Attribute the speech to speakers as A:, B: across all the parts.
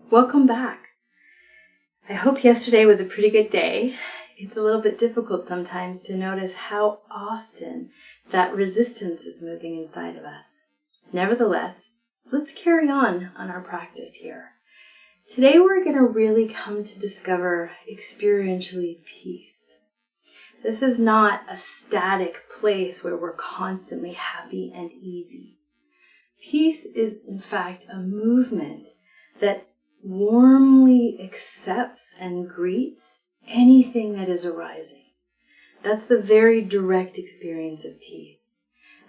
A: Welcome back. I hope yesterday was a pretty good day. It's a little bit difficult sometimes to notice how often that resistance is moving inside of us. Nevertheless, let's carry on our practice here. Today we're going to really come to discover experientially peace. This is not a static place where we're constantly happy and easy. Peace is in fact a movement that warmly accepts and greets anything that is arising. That's the very direct experience of peace.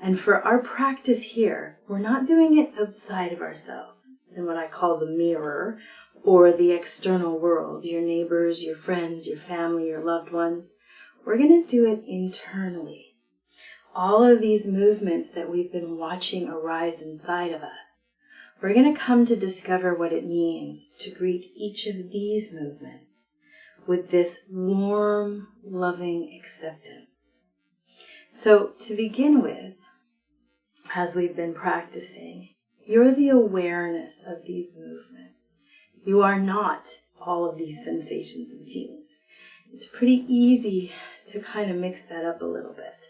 A: And for our practice here, we're not doing it outside of ourselves in what I call the mirror or the external world, your neighbors, your friends, your family, your loved ones. We're going to do it internally. All of these movements that we've been watching arise inside of us, we're going to come to discover what it means to greet each of these movements with this warm, loving acceptance. So to begin with, as we've been practicing, you're the awareness of these movements. You are not all of these sensations and feelings. It's pretty easy to kind of mix that up a little bit.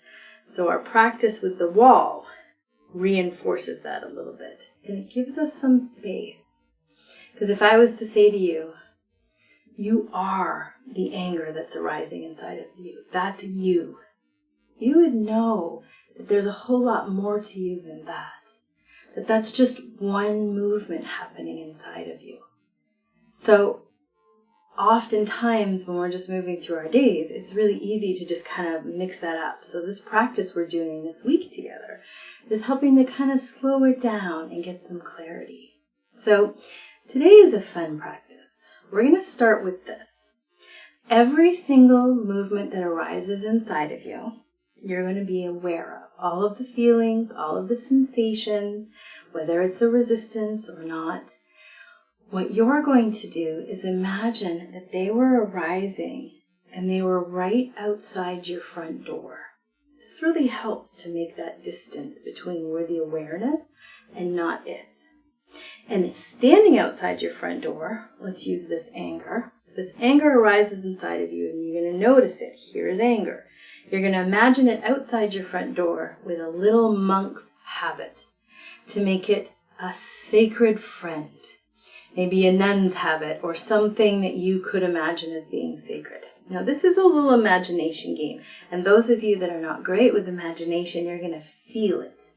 A: So our practice with the wall reinforces that a little bit. And it gives us some space. Because if I was to say to you, you are the anger that's arising inside of you. That's you. You would know that there's a whole lot more to you than that. That that's just one movement happening inside of you. So oftentimes when we're just moving through our days, it's really easy to just kind of mix that up. So this practice we're doing this week together is helping to kind of slow it down and get some clarity. So today is a fun practice. We're going to start with this. Every single movement that arises inside of you, you're going to be aware of. All of the feelings, all of the sensations, whether it's a resistance or not. What you're going to do is imagine that they were arising and they were right outside your front door. This really helps to make that distance between we're the awareness and not it. And standing outside your front door, let's use this anger. This anger arises inside of you and you're going to notice it. Here's anger. You're going to imagine it outside your front door with a little monk's habit to make it a sacred friend. Maybe a nun's habit or something that you could imagine as being sacred. Now this is a little imagination game, and those of you that are not great with imagination, you're going to feel it.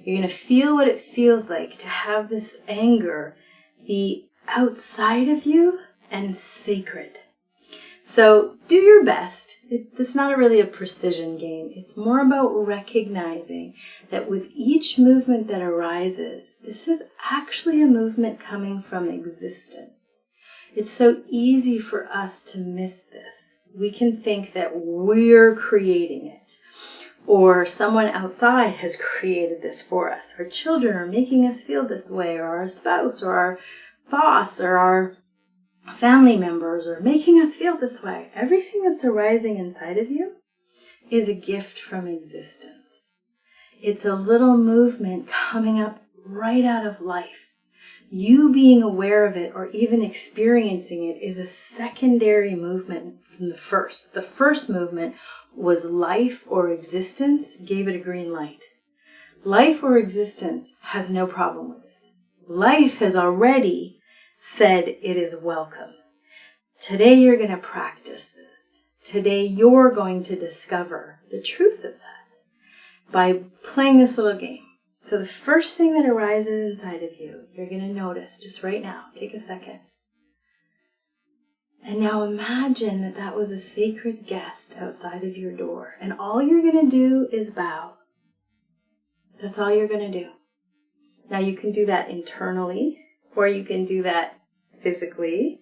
A: You're going to feel what it feels like to have this anger be outside of you and sacred. So do your best. It's not really a precision game. It's more about recognizing that with each movement that arises, this is actually a movement coming from existence. It's so easy for us to miss this. We can think that we're creating it, or someone outside has created this for us. Our children are making us feel this way, or our spouse, or our boss, or our family members are making us feel this way. Everything that's arising inside of you is a gift from existence. It's a little movement coming up right out of life. You being aware of it or even experiencing it is a secondary movement from the first. The first movement was life or existence gave it a green light. Life or existence has no problem with it. Life has already said it is welcome. Today you're going to practice this. Today you're going to discover the truth of that by playing this little game. So the first thing that arises inside of you, you're going to notice just right now. Take a second. And now imagine that that was a sacred guest outside of your door. And all you're going to do is bow. That's all you're going to do. Now you can do that internally, or you can do that physically,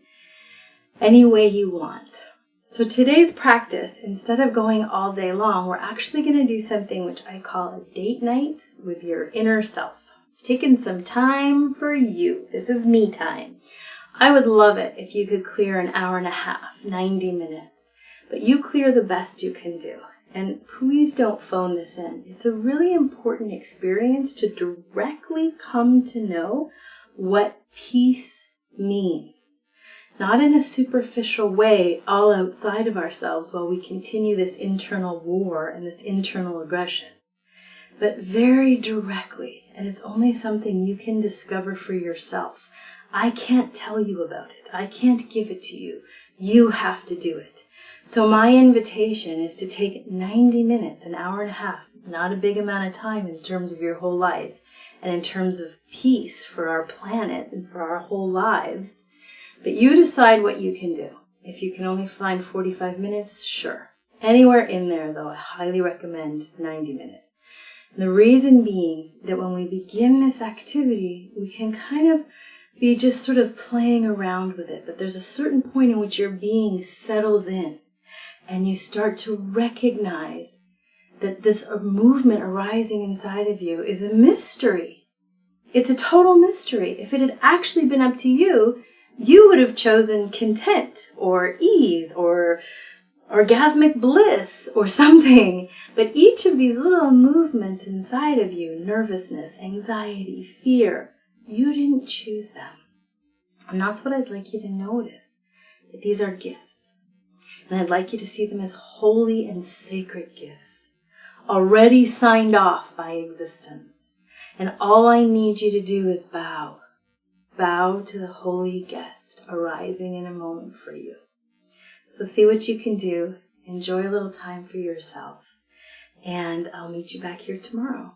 A: any way you want. So today's practice, instead of going all day long, we're actually going to do something which I call a date night with your inner self. Taking some time for you. This is me time. I would love it if you could clear an hour and a half, 90 minutes. But you clear the best you can do. And please don't phone this in. It's a really important experience to directly come to know what peace means. not in a superficial way all outside of ourselves while we continue this internal war and this internal aggression, but very directly. And it's only something you can discover for yourself. I can't tell you about it. I can't give it to you. You have to do it. So my invitation is to take 90 minutes, an hour and a half, not a big amount of time in terms of your whole life and in terms of peace for our planet and for our whole lives. But you decide what you can do. If you can only find 45 minutes, sure. Anywhere in there, though, I highly recommend 90 minutes. And the reason being that when we begin this activity, we can kind of be just sort of playing around with it. But there's a certain point in which your being settles in and you start to recognize that this movement arising inside of you is a mystery. It's a total mystery. If it had actually been up to you, you would have chosen content or ease or orgasmic bliss or something. But each of these little movements inside of you, nervousness, anxiety, fear, you didn't choose them. And that's what I'd like you to notice, that these are gifts. And I'd like you to see them as holy and sacred gifts, already signed off by existence. And all I need you to do is bow. Bow to the holy guest arising in a moment for you. So see what you can do. Enjoy a little time for yourself. And I'll meet you back here tomorrow.